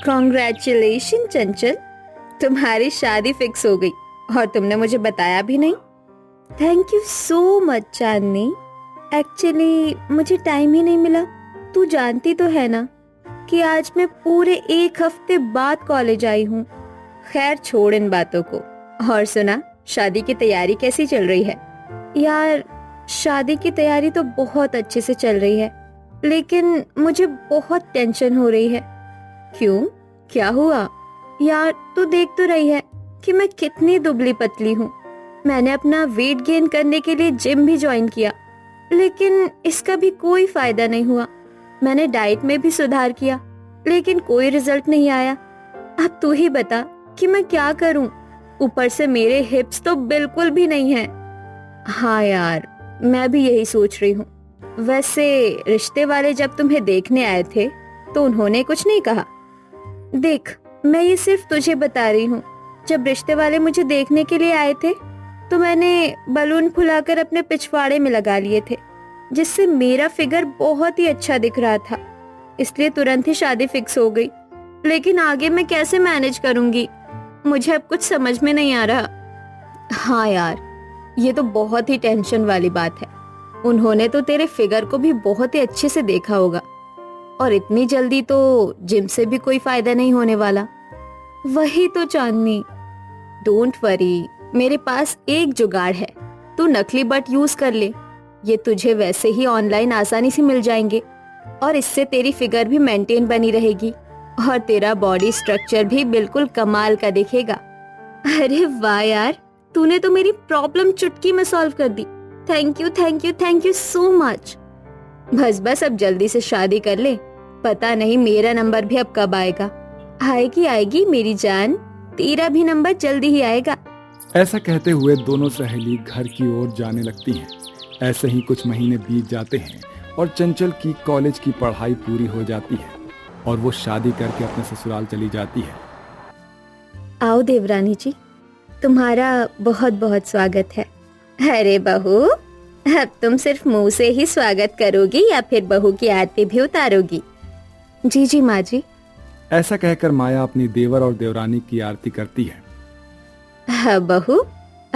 Congratulation चंचल, तुम्हारी शादी fix हो गई और तुमने मुझे बताया भी नहीं। Thank you so much Chandni. Actually मुझे टाइम ही नहीं मिला। तू जानती तो है ना कि आज मैं पूरे 1 हफ्ते बाद कॉलेज आई हूँ। खैर छोड़ इन बातों को, और सुना शादी की तैयारी कैसी चल रही है? यार शादी की तैयारी तो बहुत अच्छे से चल रही है, लेकिन मुझे बहुत टेंशन हो रही है। क्यों, क्या हुआ? यार तू देख तो रही है कि मैं कितनी दुबली पतली हूँ। मैंने अपना वेट गेन करने के लिए जिम भी ज्वाइन किया, लेकिन इसका भी कोई फायदा नहीं हुआ। मैंने डाइट में भी सुधार किया, लेकिन कोई रिजल्ट नहीं आया। अब तू ही बता कि मैं क्या करूं? ऊपर से मेरे हिप्स तो बिल्कुल भी नहीं है। हाँ यार, मैं भी यही सोच रही हूँ। वैसे रिश्ते वाले जब तुम्हें देखने आए थे तो उन्होंने कुछ नहीं कहा? देख, मैं ये सिर्फ तुझे बता रही हूँ। जब रिश्ते वाले मुझे देखने के लिए आए थे तो मैंने बलून फुलाकर अपने पिछवाड़े में लगा लिए थे, जिससे मेरा फिगर बहुत ही अच्छा दिख रहा था। इसलिए तुरंत ही शादी फिक्स हो गई। लेकिन आगे मैं कैसे मैनेज करूंगी, मुझे अब कुछ समझ में नहीं आ रहा। हाँ यार, ये तो बहुत ही टेंशन वाली बात है। उन्होंने तो तेरे फिगर को भी बहुत ही अच्छे से देखा होगा, और इतनी जल्दी तो जिम से भी कोई फायदा नहीं होने वाला। वही तो चांदनी। डोंट वरी, मेरे पास एक जुगाड़ है। तू नकली बट यूज कर ले। ये तुझे वैसे ही ऑनलाइन आसानी से मिल जाएंगे, और इससे तेरी फिगर भी मेंटेन बनी रहेगी और तेरा बॉडी स्ट्रक्चर भी बिल्कुल कमाल का दिखेगा। अरे वाह यार, तूने तो मेरी प्रॉब्लम चुटकी में सॉल्व कर दी। Thank you thank you thank you so much. बस बस अब जल्दी से शादी कर ले। पता नहीं मेरा नंबर भी अब कब आएगा। आएगी आएगी मेरी जान, तेरा भी नंबर जल्दी ही आएगा। ऐसा कहते हुए दोनों सहेली घर की ओर जाने लगती हैं। ऐसे ही कुछ महीने बीत जाते हैं और चंचल की कॉलेज की पढ़ाई पूरी हो जाती है और वो शादी करके अपने ससुराल चली जाती है। आओ देवरानी जी, तुम्हारा बहुत बहुत स्वागत है। अरे बहू, अब तुम सिर्फ मुंह से ही स्वागत करोगी या फिर बहू की आरती भी उतारोगी? जी जी माँ जी। ऐसा कहकर माया अपनी देवर और देवरानी की आरती करती है। हाँ बहू,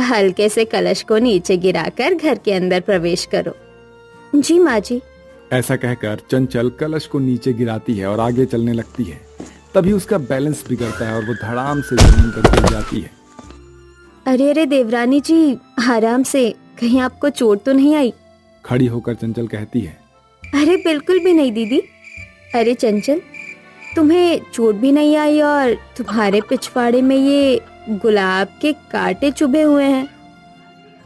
हल्के से कलश को नीचे गिराकर घर के अंदर प्रवेश करो। जी माँ जी। ऐसा कहकर चंचल कलश को नीचे गिराती है और आगे चलने लगती है। तभी उसका बैलेंस बिगड़ता है और वो धड़ाम से जमीन पर गिर जाती है। अरे अरे देवरानी जी, आराम से, कहीं आपको चोट तो नहीं आई? खड़ी होकर चंचल कहती है। अरे बिल्कुल भी नहीं दीदी। अरे चंचल, तुम्हें चोट भी नहीं आई और तुम्हारे पिछवाड़े में ये गुलाब के कांटे चुभे हुए हैं।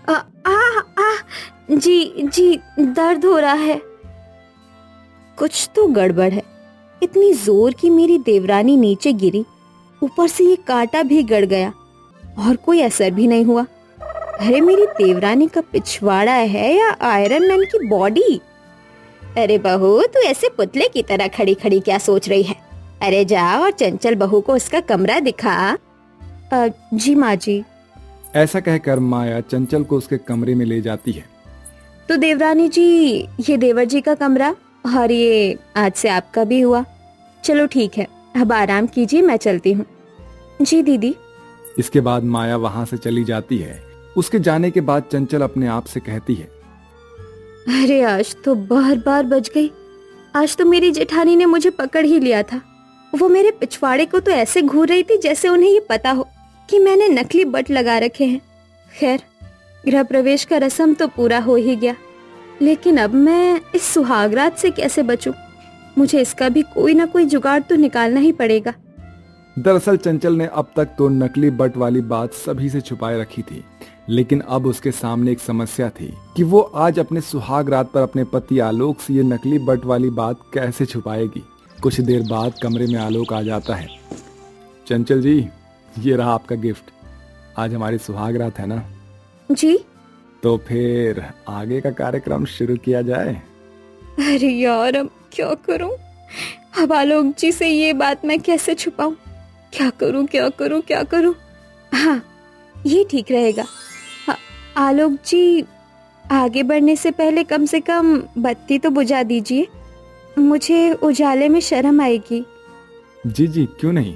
आ, आ, आ, जी जी, दर्द हो रहा है। कुछ तो गड़बड़ है। इतनी जोर की मेरी देवरानी नीचे गिरी, ऊपर से ये कांटा भी गड़ गया और कोई असर भी नहीं हुआ। अरे मेरी देवरानी का पिछवाड़ा है या आयरन मैन की बॉडी? अरे बहू, तू ऐसे पुतले की तरह खड़ी खड़ी क्या सोच रही है? अरे जा और चंचल बहू को उसका कमरा दिखा। जी माँ जी। ऐसा कहकर माया चंचल को उसके कमरे में ले जाती है। तो देवरानी जी, ये देवर जी का कमरा और ये आज से आपका भी हुआ। चलो ठीक है, अब आराम कीजिए, मैं चलती हूँ। जी दीदी। इसके बाद माया वहां से चली जाती है। उसके जाने के बाद चंचल अपने आप से कहती है, अरे आज तो बार बार बच गई। आज तो मेरी जेठानी ने मुझे पकड़ ही लिया था। वो मेरे पिछवाड़े को तो ऐसे घूर रही थी जैसे उन्हें ये पता हो कि मैंने नकली बट लगा रखे हैं। खैर, गृह प्रवेश का रस्म तो पूरा हो ही गया, लेकिन अब मैं इस सुहागरात से कैसे बचूं? मुझे इसका भी कोई ना कोई जुगाड़ तो निकालना ही पड़ेगा। दरअसल चंचल ने अब तक तो नकली बट वाली बात सभी से छुपाए रखी थी, लेकिन अब उसके सामने एक समस्या थी कि वो आज अपने सुहाग रात पर अपने पति आलोक से ये नकली बट वाली बात कैसे छुपाएगी। कुछ देर बाद कमरे में आलोक आ जाता है। चंचल जी, ये रहा आपका गिफ्ट। आज हमारी सुहाग रात है ना? जी। तो फिर आगे का कार्यक्रम शुरू किया जाए। अरे यार, अब क्या करूं? अब आलोक जी से ये बात मैं कैसे छुपाऊं? क्या करूं क्या करूं क्या करूं? हाँ, ये ठीक रहेगा। आलोक जी, आगे बढ़ने से पहले कम से कम बत्ती तो बुझा दीजिए। मुझे उजाले में शर्म आएगी। जी जी, क्यों नहीं।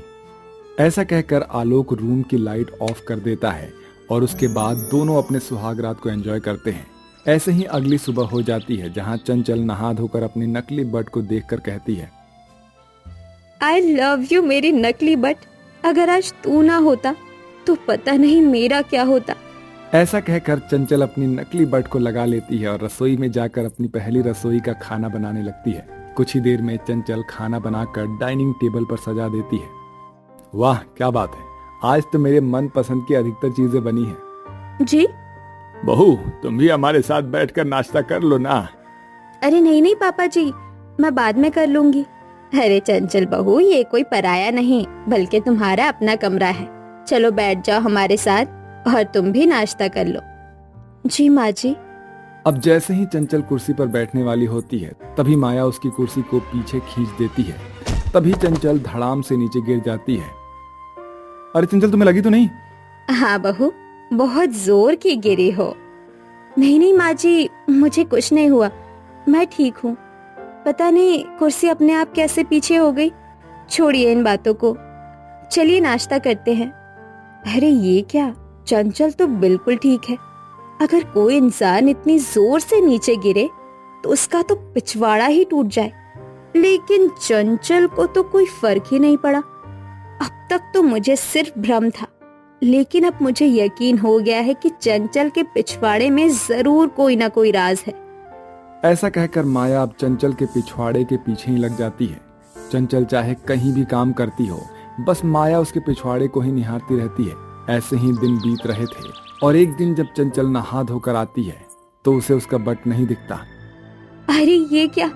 ऐसा कहकर आलोक रूम की लाइट ऑफ कर देता है और उसके बाद दोनों अपने सुहाग रात को एंजॉय करते हैं। ऐसे ही अगली सुबह हो जाती है, जहां चंचल नहा धोकर अपनी नकली बट को देखकर कहती है, आई लव यू मेरी नकली बट। अगर आज तू ना होता तो पता नहीं मेरा क्या होता। ऐसा कहकर चंचल अपनी नकली बट को लगा लेती है और रसोई में जाकर अपनी पहली रसोई का खाना बनाने लगती है। कुछ ही देर में चंचल खाना बनाकर डाइनिंग टेबल पर सजा देती है। वाह क्या बात है, आज तो मेरे मन पसंद की अधिकतर चीजें बनी हैं। जी? बहू, तुम भी हमारे साथ बैठकर नाश्ता कर लो ना। अरे नहीं नहीं पापा जी, मैं बाद में कर लूंगी। अरे चंचल बहू, ये कोई पराया नहीं बल्कि तुम्हारा अपना कमरा है। चलो बैठ जाओ हमारे साथ और तुम भी नाश्ता कर लो। जी माँ जी। अब जैसे ही चंचल कुर्सी पर बैठने वाली होती है, तभी माया उसकी कुर्सी को पीछे खींच देती है। तभी चंचल धड़ाम से नीचे गिर जाती है। अरे चंचल, तुम्हें लगी तो नहीं? हाँ बहू, बहुत जोर की गिरी हो। नहीं नहीं माँ जी, मुझे कुछ नहीं हुआ, मैं ठीक हूँ। पता नहीं कुर्सी अपने आप कैसे पीछे हो गई। छोड़िए इन बातों को, चलिए नाश्ता करते हैं। अरे ये क्या, चंचल तो बिल्कुल ठीक है। अगर कोई इंसान इतनी जोर से नीचे गिरे तो उसका तो पिछवाड़ा ही टूट जाए, लेकिन चंचल को तो कोई फर्क ही नहीं पड़ा। अब तक तो मुझे सिर्फ भ्रम था, लेकिन अब मुझे यकीन हो गया है कि चंचल के पिछवाड़े में जरूर कोई ना कोई राज है। ऐसा कहकर माया अब चंचल के पिछवाड़े के पीछे ही लग जाती है। चंचल चाहे कहीं भी काम करती हो, बस माया उसके पिछवाड़े को ही निहारती रहती है। ऐसे ही दिन बीत रहे थे और एक दिन जब चंचल नहा धोकर आती है तो उसे उसका बट नहीं दिखता। अरे ये क्या,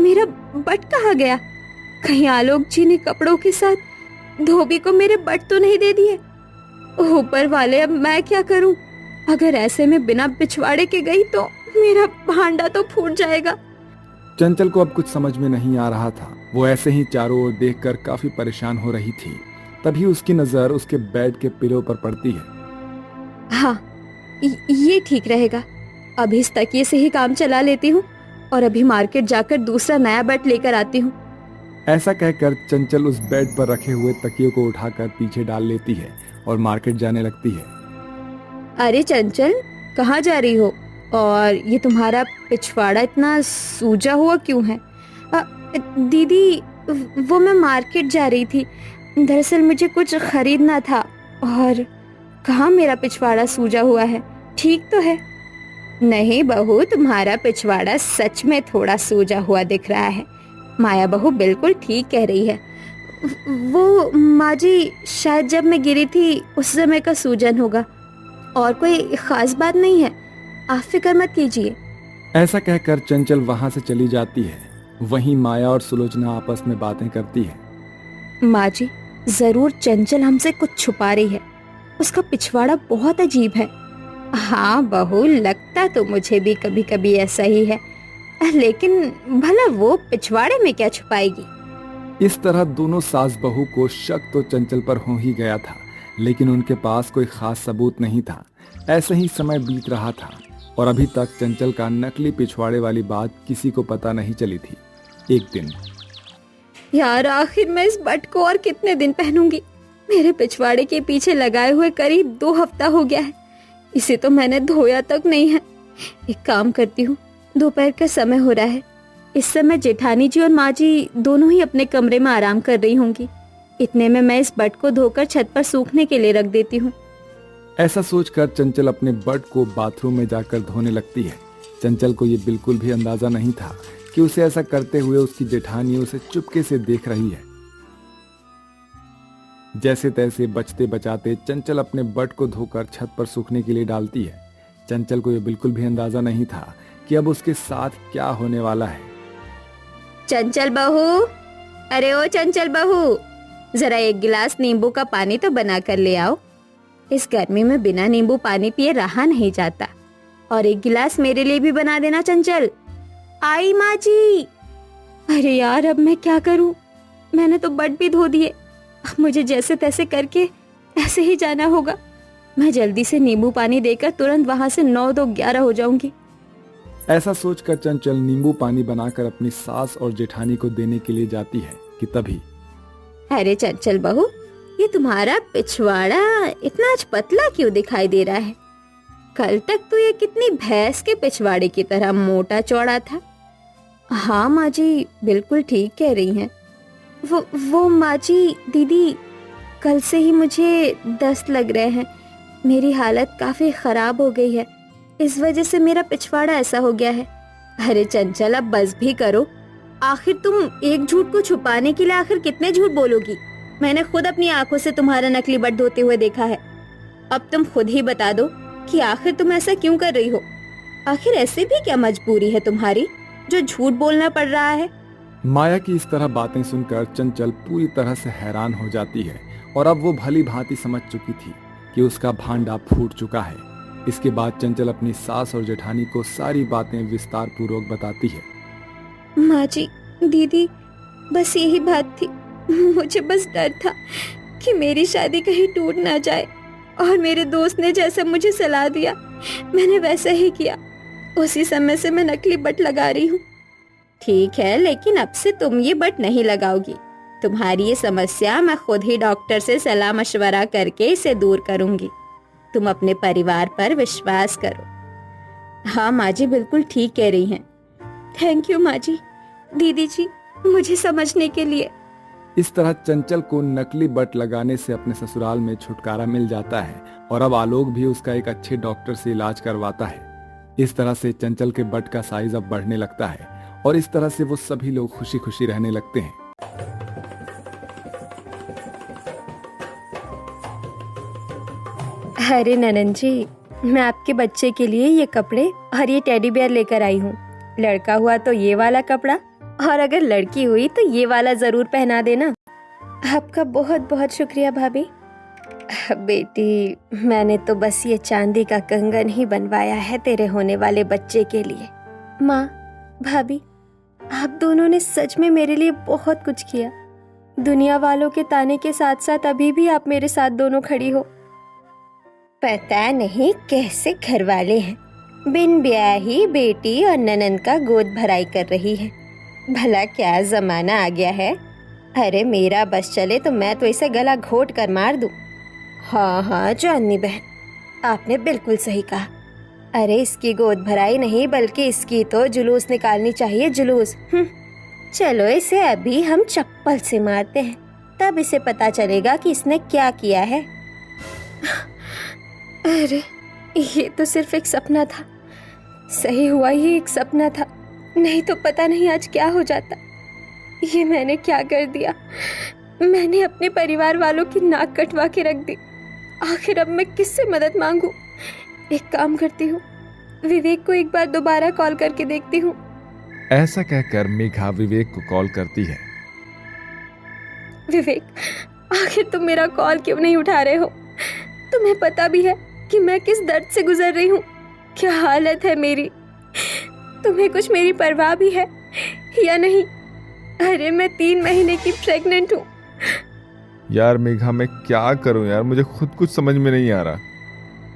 मेरा बट कहाँ गया? कहीं आलोक जी ने कपड़ों के साथ धोबी को मेरे बट तो नहीं दे दिए? ऊपर वाले, अब मैं क्या करूं? अगर ऐसे में बिना पिछवाड़े के गई तो मेरा भांडा तो फूट जाएगा। चंचल को अब कुछ समझ में नहीं आ रहा था। वो ऐसे ही चारों ओर देखकर काफी परेशान हो रही थी। तभी उसकी नजर उसके बेड के पिलो पर पड़ती है। हाँ, ये ठीक रहेगा। अभी इस तकिए से ही काम चला लेती हूँ और अभी मार्केट जाकर दूसरा नया बेड लेकर आती हूँ। ऐसा कहकर चंचल उस बेड पर रखे हुए तकियों को उठाकर पीछे डाल लेती है और मार्केट जाने लगती है। अरे चंचल, कहाँ जा रही हो? और ये तुम्हारा पिछवाड़ा इतना सूजा हुआ क्यों है? दीदी, वो मैं मार्केट जा रही थी। दरअसल मुझे कुछ खरीदना था। और कहाँ मेरा पिछवाड़ा सूजा हुआ है? ठीक तो है? नहीं बहू, तुम्हारा पिछवाड़ा सच में थोड़ा सूजा हुआ दिख रहा है। माया बहू बिल्कुल ठीक कह रही है। वो माँ जी, शायद जब मैं गिरी थी उस समय का सूजन होगा, और कोई खास बात नहीं है, आप फिक्र मत कीजिए। ऐसा कहकर चंचल वहां से चली जाती है। वहीं माया और सुलोचना आपस में बातें करती है। माँ जी, जरूर चंचल हमसे कुछ छुपा रही है। उसका पिछवाड़ा बहुत अजीब है। हाँ बहू, लगता तो मुझे भी कभी कभी ऐसा ही है, लेकिन भला वो पिछवाड़े में क्या छुपाएगी? इस तरह दोनों सास बहू को शक तो चंचल पर हो ही गया था, लेकिन उनके पास कोई खास सबूत नहीं था। ऐसे ही समय बीत रहा था और अभी तक चंचल का नकली पिछवाड़े वाली बात किसी को पता नहीं चली थी। एक दिन, यार आखिर मैं इस बट को और कितने दिन पहनूंगी? मेरे पिछवाड़े के पीछे लगाए हुए करीब 2 हफ्ता हो गया है। इसे तो मैंने धोया तक नहीं है। एक काम करती हूँ, दोपहर का समय हो रहा है। इस समय जेठानी जी और माँ जी दोनों ही अपने कमरे में आराम कर रही होंगी। इतने में मैं इस बट को धोकर छत पर सूखने के लिए रख देती हूँ। ऐसा सोचकर चंचल अपने बट को बाथरूम में जाकर धोने लगती है। चंचल को ये बिल्कुल भी अंदाजा नहीं था कि उसे ऐसा करते हुए उसकी जेठानी उसे चुपके से देख रही है। जैसे तैसे बचते बचाते चंचल अपने बट को धोकर छत पर सूखने के लिए डालती है। चंचल को यह बिल्कुल भी अंदाजा नहीं था कि अब उसके साथ क्या होने वाला है। चंचल बहू, अरे ओ चंचल बहू, जरा एक गिलास नींबू का पानी तो बना कर ले आओ। इस गर्मी में बिना नींबू पानी पिए रहा नहीं जाता। और एक गिलास मेरे लिए भी बना देना चंचल। आई माँ जी। अरे यार, अब मैं क्या करूं? मैंने तो बट भी धो दिए। अब मुझे जैसे तैसे करके ऐसे ही जाना होगा। मैं जल्दी से नींबू पानी देकर तुरंत वहां से 9-2-11 हो जाऊंगी। ऐसा सोचकर चंचल नींबू पानी बनाकर अपनी सास और जेठानी को देने के लिए जाती है कि तभी, अरे चंचल बहू, ये तुम्हारा पिछवाड़ा इतना आज पतला क्यों दिखाई दे रहा है? कल तक तो ये कितनी भैंस के पिछवाड़े की तरह मोटा चौड़ा था। हाँ माँ जी, बिल्कुल ठीक कह रही हैं। वो माँ जी, दीदी, कल से ही मुझे दस्त लग रहे हैं। मेरी हालत काफी खराब हो गई है, इस वजह से मेरा पिछवाड़ा ऐसा हो गया है। अरे चंचल, अब बस भी करो। आखिर तुम एक झूठ को छुपाने के लिए आखिर कितने झूठ बोलोगी? मैंने खुद अपनी आंखों से तुम्हारा नकली बट धोते हुए देखा है। अब तुम खुद ही बता दो कि आखिर तुम ऐसा क्यों कर रही हो? आखिर ऐसे भी क्या मजबूरी है तुम्हारी जो झूठ बोलना पड़ रहा है? माया की इस तरह बातें सुनकर चंचल पूरी तरह से हैरान हो जाती है और अब वो भली भांति समझ चुकी थी कि उसका भांडा फूट चुका है। इसके बाद चंचल अपनी सास और जेठानी को सारी बातें विस्तार पूर्वक बताती है। माँ जी, दीदी, बस यही बात थी। मुझे बस डर था कि मेरी शादी कहीं टूट ना जाए, और मेरे दोस्त ने जैसा मुझे सलाह दिया मैंने वैसा ही किया। उसी समय से मैं नकली बट लगा रही हूँ। ठीक है, लेकिन अब से तुम ये बट नहीं लगाओगी। तुम्हारी ये समस्या मैं खुद ही डॉक्टर से सलाह मशवरा करके इसे दूर करूंगी। तुम अपने परिवार पर विश्वास करो। हाँ माँ जी, बिल्कुल ठीक कह रही हैं। थैंक यू माँ जी, दीदी जी, मुझे समझने के लिए। इस तरह चंचल को नकली बट लगाने से अपने ससुराल में छुटकारा मिल जाता है और अब आलोक भी उसका एक अच्छे डॉक्टर से इलाज करवाता है। इस तरह से चंचल के बट का साइज अब बढ़ने लगता है और इस तरह से वो सभी लोग खुशी खुशी रहने लगते हैं। अरे ननन जी, मैं आपके बच्चे के लिए ये कपड़े और ये टेडी बियर लेकर आई हूँ। लड़का हुआ तो ये वाला कपड़ा, और अगर लड़की हुई तो ये वाला जरूर पहना देना। आपका बहुत बहुत शुक्रिया भाभी। बेटी, मैंने तो बस ये चांदी का कंगन ही बनवाया है तेरे होने वाले बच्चे के लिए। माँ, भाभी, आप दोनों ने सच में मेरे लिए बहुत कुछ किया। दुनिया वालों के ताने के साथ साथ अभी भी आप मेरे साथ दोनों खड़ी हो। पता नहीं कैसे घर वाले हैं, बिन ब्याही बेटी और ननन का गोद भराई कर रही है। भला क्या जमाना आ गया है। अरे मेरा बस चले तो मैं तो इसे गला घोट कर मार दूं। हाँ हाँ जाननी बहन, आपने बिल्कुल सही कहा। अरे इसकी गोद भराई नहीं बल्कि इसकी तो जुलूस निकालनी चाहिए, जुलूस। चलो इसे अभी हम चप्पल से मारते हैं, तब इसे पता चलेगा कि इसने क्या किया है। अरे ये तो सिर्फ एक सपना था। सही हुआ ये एक सपना था, नहीं तो पता नहीं आज क्या हो जाता। ये मैंने क्या कर दिया? मैंने अपने परिवार वालों की नाक कटवा के रख दी। आखिर अब मैं किससे मदद मांगू? एक काम करती हूँ, विवेक को एक बार दोबारा कॉल करके देखती हूँ। ऐसा कहकर मेघा विवेक को कॉल करती है। विवेक, आखिर तुम मेरा कॉल क्यों नहीं उठा रहे हो? तुम्हें पता भी है कि मैं किस दर्द से गुजर रही हूँ, क्या हालत है मेरी। तुम्हें कुछ मेरी परवाह भी है या नहीं? अरे मैं 3 महीने की प्रेग्नेंट हूँ। यार मेघा, मैं क्या करूं यार, मुझे खुद कुछ समझ में नहीं आ रहा।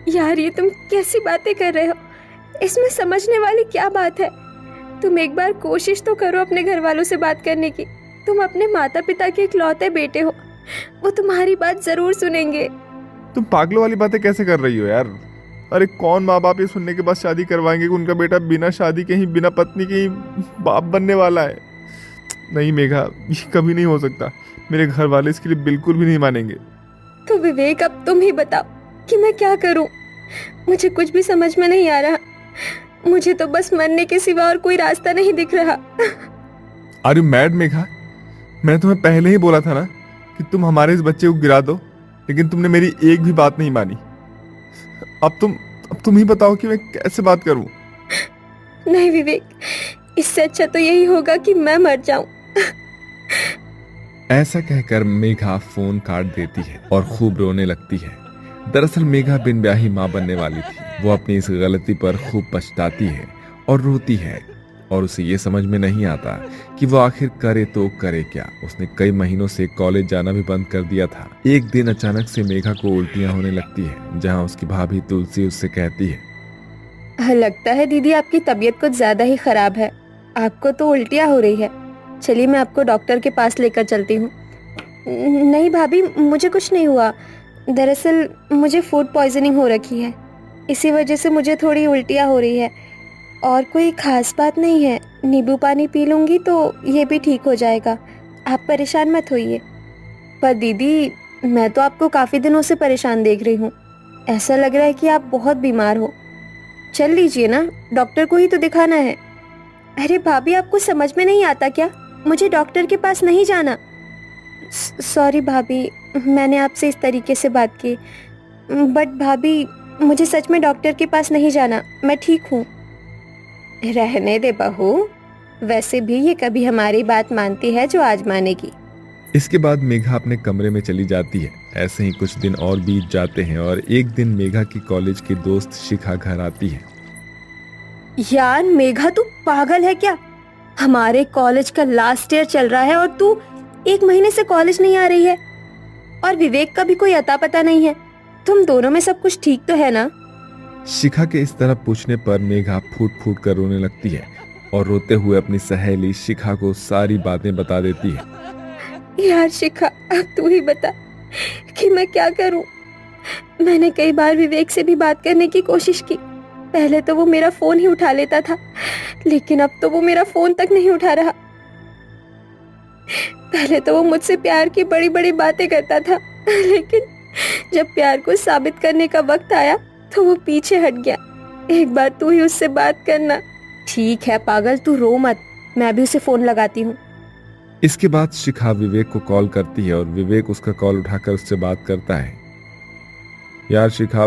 यार ये तुम कैसी बातें कर रहे हो? इसमें समझने वाली क्या बात है? तुम एक बार कोशिश तो करो अपने घर वालों से बात करने की। तुम अपने माता पिता के इकलौते बेटे हो, वो तुम्हारी बात जरूर सुनेंगे। तुम पागलों वाली बातें कैसे कर रही हो यार? अरे कौन माँ बाप ये सुनने के बाद शादी करवाएंगे कि उनका बेटा बिना शादी के ही, बिना पत्नी के ही बाप बनने वाला है? नहीं मेघा, ये कभी नहीं हो सकता। मेरे घर वाले इसके लिए बिल्कुल भी नहीं मानेंगे। तो विवेक, अब तुम ही बताओ कि मैं क्या करूं? मुझे कुछ भी समझ में नहीं आ रहा। मुझे तो बस मरने के सिवा और कोई रास्ता नहीं दिख रहा। Are you mad Megha? मैंने तुम्हें पहले ही बोला था ना कि तुम हमारे इस बच्चे को गिरा दो, लेकिन तुमने मेरी एक भी बात नहीं मानी। अब तुम ही बताओ कि मैं कैसे बात करूं? नहीं विवेक, इससे अच्छा तो यही होगा कि मैं मर जाऊं। ऐसा कहकर मेघा फोन काट देती है और खूब रोने लगती है। दरअसल मेघा बिन ब्याही मां बनने वाली थी। वो अपनी इस गलती पर खूब पछताती है और रोती है, और उसे ये समझ में नहीं आता कि वो आखिर करे तो करे क्या। उसने कई महीनों से कॉलेज जाना भी बंद कर दिया था। एक दिन अचानक से मेघा को उल्टियां होने लगती है, जहां उसकी भाभी तुलसी उससे कहती है, लगता है दीदी आपकी तबीयत कुछ ज्यादा ही खराब है। आपको तो उल्टियां हो रही है। चलिए मैं आपको डॉक्टर के पास लेकर चलती हूँ। नहीं भाभी, मुझे कुछ नहीं हुआ। दरअसल मुझे फूड पॉइजनिंग हो रखी है, इसी वजह से मुझे थोड़ी उल्टियाँ हो रही है। और कोई खास बात नहीं है, नींबू पानी पी लूँगी तो ये भी ठीक हो जाएगा। आप परेशान मत होइए। पर दीदी, मैं तो आपको काफ़ी दिनों से परेशान देख रही हूँ। ऐसा लग रहा है कि आप बहुत बीमार हो। चल लीजिए ना, डॉक्टर को ही तो दिखाना है। अरे भाभी, आपको समझ में नहीं आता क्या? मुझे डॉक्टर के पास नहीं जाना। सॉरी भाभी, मैंने आपसे इस तरीके से बात की। बट भाभी, मुझे सच में डॉक्टर के पास नहीं जाना, मैं ठीक हूँ। रहने दे बहू, वैसे भी ये कभी हमारी बात मानती है जो आज मानेगी। इसके बाद मेघा अपने कमरे में चली जाती है। ऐसे ही कुछ दिन और बीत जाते हैं और एक दिन मेघा की कॉलेज की दोस्त शिखा घर आती है। यार मेघा, तू पागल है क्या? हमारे कॉलेज का लास्ट ईयर चल रहा है और तू 1 महीने से कॉलेज नहीं आ रही है। और विवेक का भी कोई अता पता नहीं है। तुम दोनों में सब कुछ ठीक तो है ना? शिखा के इस तरह पूछने पर मेघा फूट फूट कर रोने लगती है और रोते हुए अपनी सहेली शिखा को सारी बातें बता देती है। यार शिखा, अब तू ही बता कि मैं क्या करूं। मैंने कई बार विवेक से भी बात करने की कोशिश की। पहले तो वो मेरा फोन ही उठा लेता था, लेकिन अब तो वो मेरा फोन तक नहीं उठा रहा। पहले तो वो मुझसे प्यार की बड़ी बड़ी बातें करता था, लेकिन जब प्यार को साबित करने का वक्त आया तो वो पीछे हट गया। एक बार तू ही उससे बात करना। ठीक है पागल, तू रो मत, मैं भी उसे फोन लगाती हूँ। इसके बाद शिखा विवेक को कॉल करती है और विवेक उसका कॉल उठाकर उससे बात करता है। यार शिखा,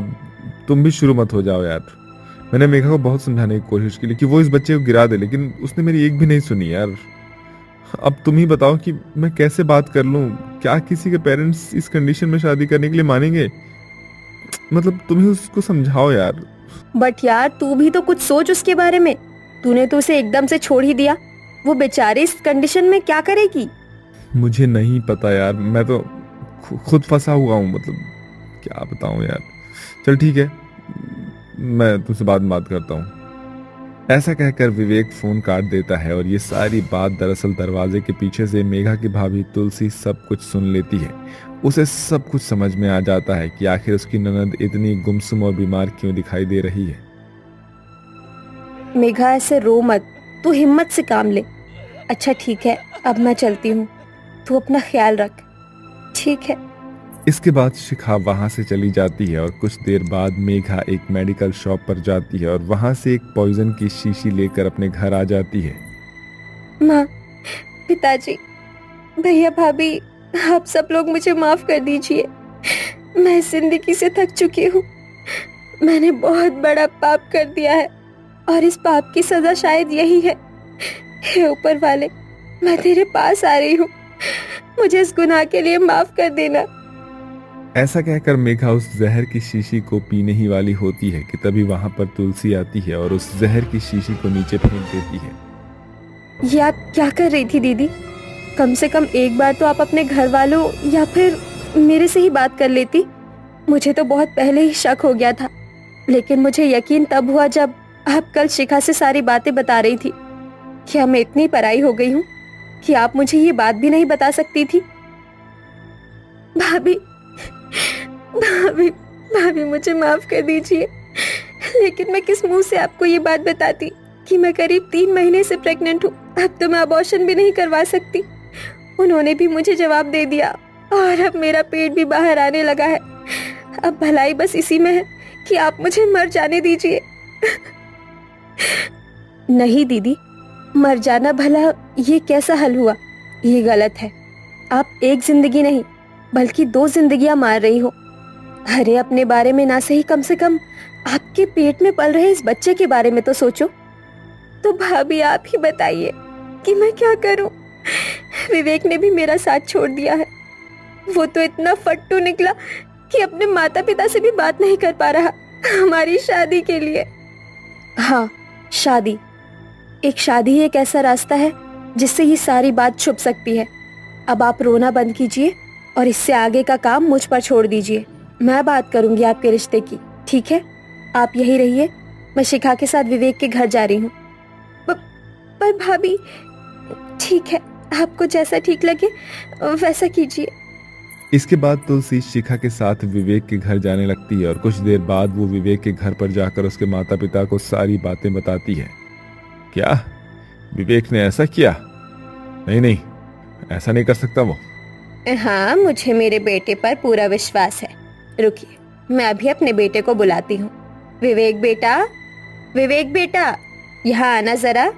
तुम भी शुरू मत हो जाओ यार। मैंने मेघा को बहुत समझाने की कोशिश की कि वो इस बच्चे को गिरा दे, लेकिन उसने मेरी एक भी नहीं सुनी यार। अब तुम ही बताओ कि मैं कैसे बात कर लूं। क्या किसी के पेरेंट्स इस कंडीशन में शादी करने के लिए मानेंगे? मतलब तुम ही उसको समझाओ यार। बट यार, तू भी तो कुछ सोच उसके बारे में। तूने तो उसे एकदम से छोड़ ही दिया। वो बेचारी इस कंडीशन में क्या करेगी? मुझे नहीं पता यार, मैं तो खुद फंसा हुआ हूँ। मतलब क्या बताऊं यार। चल ठीक है, मैं तुमसे बाद में बात करता हूँ। ऐसा कहकर विवेक फोन काट देता है और ये सारी बात दरअसल दरवाजे के पीछे से मेघा की भाभी तुलसी सब कुछ सुन लेती है। उसे सब कुछ समझ में आ जाता है कि आखिर उसकी ननद इतनी गुमसुम और बीमार क्यों दिखाई दे रही है। मेघा, ऐसे रो मत, तू हिम्मत से काम ले। अच्छा ठीक है, अब मैं चलती हूँ, तू अपना ख्याल रख। ठीक है। इसके बाद शिखा वहां से चली जाती है और कुछ देर बाद मेघा एक मेडिकल शॉप पर जाती है और वहां से एक पॉइजन की शीशी लेकर अपने घर आ जाती है। माँ, पिताजी, भैया, भाभी, आप सब लोग मुझे माफ कर दीजिए। मैं इस जिंदगी से थक चुकी हूँ। मैंने बहुत बड़ा पाप कर दिया है और इस पाप की सजा शायद यही है। हे ऊपर वाले, मैं तेरे पास आ रही हूँ, मुझे इस गुनाह के लिए माफ कर देना। ऐसा कहकर मेघा उस जहर की शीशी को पीने ही वाली होती है कि तभी वहां पर तुलसी आती है और उस जहर की शीशी को नीचे फेंक देती है। ये आप क्या कर रही थी दीदी? कम से कम एक बार तो आप अपने घर वालों या फिर मेरे से ही बात कर लेती। मुझे तो बहुत पहले ही शक हो गया था, लेकिन मुझे यकीन तब हुआ जब आप कल शिखा से सारी बातें बता रही थी। क्या मैं इतनी पराई हो गई हूँ कि आप मुझे ये बात भी नहीं बता सकती थी? भाभी, भाभी, भाभी, मुझे माफ कर दीजिए, लेकिन मैं किस मुंह से आपको ये बात बताती कि मैं करीब 3 महीने से प्रेग्नेंट हूँ। अब तो मैं अबॉर्शन भी नहीं करवा सकती। उन्होंने भी मुझे जवाब दे दिया और अब मेरा पेट भी बाहर आने लगा है। अब भलाई बस इसी में है कि आप मुझे मर जाने दीजिए। नहीं दीदी, मर जाना भला ये कैसा हल हुआ? ये गलत है। आप एक जिंदगी नहीं बल्कि 2 जिंदगियां मार रही हो। अरे अपने बारे में ना सही, कम से कम आपके पेट में पल रहे इस बच्चे के बारे में तो सोचो। तो भाभी, आप ही बताइए कि मैं क्या करूं? विवेक ने भी मेरा साथ छोड़ दिया है। वो तो इतना फट्टू निकला कि अपने माता पिता से भी बात नहीं कर पा रहा हमारी शादी के लिए। हाँ, शादी। एक शादी ही एक ऐसा रास्ता है जिससे ये सारी बात छुप सकती है। अब आप रोना बंद कीजिए और इससे आगे का काम मुझ पर छोड़ दीजिए। मैं बात करूंगी आपके रिश्ते की, ठीक है? आप यही रहिए, मैं शिखा के साथ विवेक के घर जा रही हूँ। पर भाभी, ठीक है, आपको जैसा ठीक लगे वैसा कीजिए। इसके बाद तुलसी शिखा के साथ विवेक के घर जाने लगती है और कुछ देर बाद वो विवेक के घर पर जाकर उसके माता पिता को सारी बातें बताती है। क्या विवेक ने ऐसा किया? नहीं नहीं, ऐसा नहीं कर सकता वो। हाँ, मुझे मेरे बेटे पर पूरा विश्वास है। रुकिए, मैं अभी अपने बेटे को बुलाती हूँ। विवेक बेटा, विवेक बेटा, यहाँ आना जरा।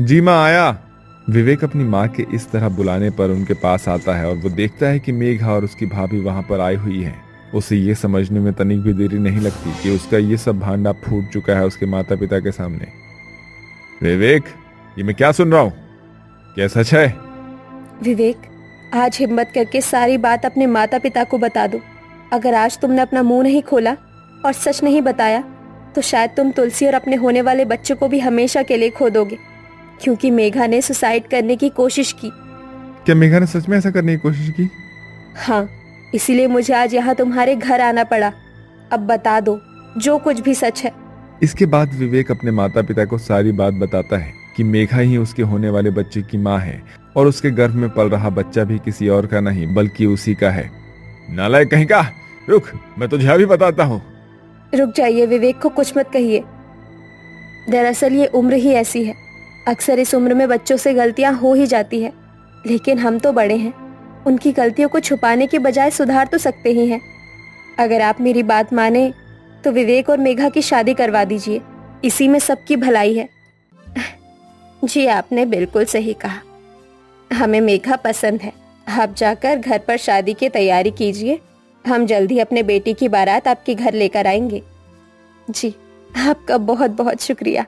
जी माँ, आया। विवेक अपनी माँ के इस तरह बुलाने पर उनके पास आता है और वो देखता है कि मेघा और उसकी भाभी वहां पर आई हुई है। उसे ये समझने में तनिक भी देरी नहीं लगती कि उसका ये सब भांडा फूट चुका है उसके माता पिता के सामने। विवेक, ये मैं क्या सुन रहा हूँ? क्या सच है? विवेक, आज हिम्मत करके सारी बात अपने माता पिता को बता दो। अगर आज तुमने अपना मुंह नहीं खोला और सच नहीं बताया तो शायद तुम तुलसी और अपने होने वाले बच्चों को भी हमेशा के लिए खो दोगे, क्योंकि मेघा ने सुसाइड करने की कोशिश की। क्या मेघा ने सच में ऐसा करने की कोशिश की? हाँ, इसीलिए मुझे आज यहाँ तुम्हारे घर आना पड़ा। अब बता दो जो कुछ भी सच है। इसके बाद विवेक अपने माता पिता को सारी बात बताता है कि मेघा ही उसके होने वाले बच्चे की माँ है और उसके गर्भ में पल रहा बच्चा भी किसी और का नहीं बल्कि उसी का है। नालायक कहीं का, रुक, मैं तुझे अभी बताता हूँ। रुक जाइए, विवेक को कुछ मत कहिए। दरअसल ये उम्र ही ऐसी है। अक्सर इस उम्र में बच्चों से गलतियां हो ही जाती है, लेकिन हम तो बड़े हैं, उनकी गलतियों को छुपाने के बजाय सुधार तो सकते ही हैं। अगर आप मेरी बात माने तो विवेक और मेघा की शादी करवा दीजिए, इसी में सबकी भलाई है। जी, आपने बिल्कुल सही कहा, हमें मेघा पसंद है। आप जाकर घर पर शादी की तैयारी कीजिए, हम जल्दी अपने बेटी की बारात आपके घर लेकर आएंगे। जी, आपका बहुत बहुत शुक्रिया।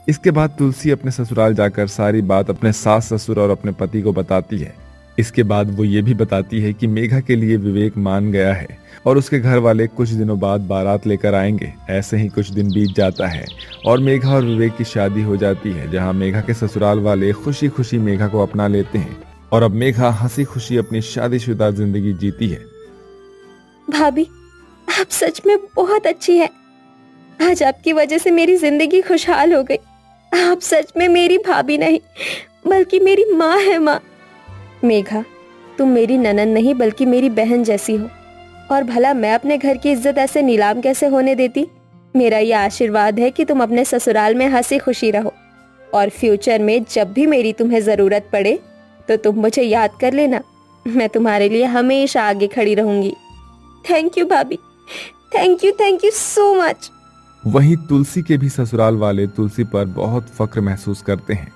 इसके बाद तुलसी अपने ससुराल जाकर सारी बात अपने सास ससुर और अपने पति को बताती है। इसके बाद वो ये भी बताती है कि मेघा के लिए विवेक मान गया है और उसके घर वाले कुछ दिनों बाद बारात लेकर आएंगे। ऐसे ही कुछ दिन बीत जाता है और मेघा और विवेक की शादी हो जाती है, जहां मेघा के ससुराल वाले खुशी खुशी मेघा को अपना लेते हैं और अब मेघा हंसी खुशी अपनी शादीशुदा जिंदगी जीती है। भाभी, आप सच में बहुत अच्छी हैं। आज आपकी वजह से मेरी जिंदगी खुशहाल हो गई। आप सच में मेरी भाभी नहीं बल्कि मेरी माँ है। माँ, मेघा, तुम मेरी ननद नहीं बल्कि मेरी बहन जैसी हो, और भला मैं अपने घर की इज्जत ऐसे नीलाम कैसे होने देती। मेरा ये आशीर्वाद है कि तुम अपने ससुराल में हंसी खुशी रहो और फ्यूचर में जब भी मेरी तुम्हें जरूरत पड़े तो तुम मुझे याद कर लेना। मैं तुम्हारे लिए हमेशा आगे खड़ी रहूंगी। थैंक यू भाभी, थैंक यू सो मच। वहीं तुलसी के भी ससुराल वाले तुलसी पर बहुत फक्र महसूस करते हैं